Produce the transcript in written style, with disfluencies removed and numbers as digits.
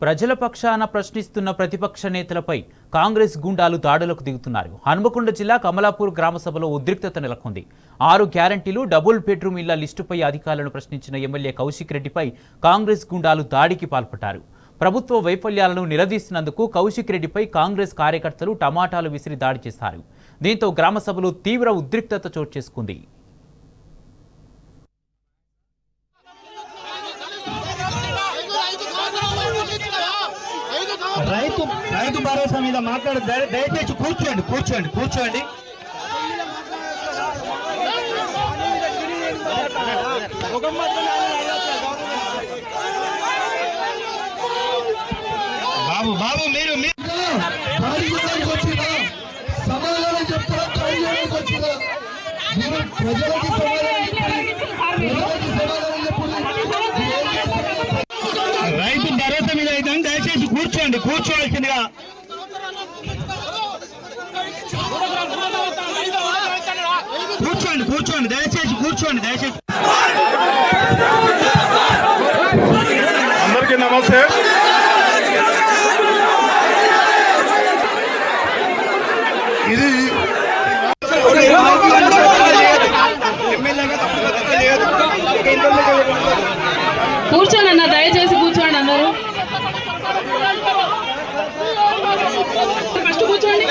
ప్రజల పక్షాన ప్రశ్నిస్తున్న ప్రతిపక్ష నేతలపై కాంగ్రెస్ గుండాలు దాడులకు దిగుతున్నారు. హనుమకొండ జిల్లా కమలాపూర్ గ్రామ సభలో ఉద్రిక్తత నెలకొంది. 6 గ్యారంటీలు డబుల్ బెడ్రూమ్ ఇళ్ల లిస్టుపై అధికారులను ప్రశ్నించిన ఎమ్మెల్యే కౌశిక్ రెడ్డిపై కాంగ్రెస్ గుండాలు దాడికి పాల్పడ్డారు. ప్రభుత్వ వైఫల్యాలను నిలదీసినందుకు కౌశిక్ రెడ్డిపై కాంగ్రెస్ కార్యకర్తలు టమాటాలు విసిరి దాడి చేశారు. దీంతో గ్రామ సభలో తీవ్ర ఉద్రిక్తత చోటు చేసుకుంది. రైతు భరోసా మీద మాట్లాడు. దయచేసి కూర్చోండి. బాబు మీరు సమాధానం చెప్తారా? ప్రజలకి రైతు భరోసా మీద అయితే దయచేసి కూర్చోవలసిందిగా. కూర్చోండి దయచేసి అందరికీ నమస్తే. ఇది కూర్చోండి అన్న, దయచేసి కూర్చోండి అందరూ. ఫస్ట్ కూర్చోండి.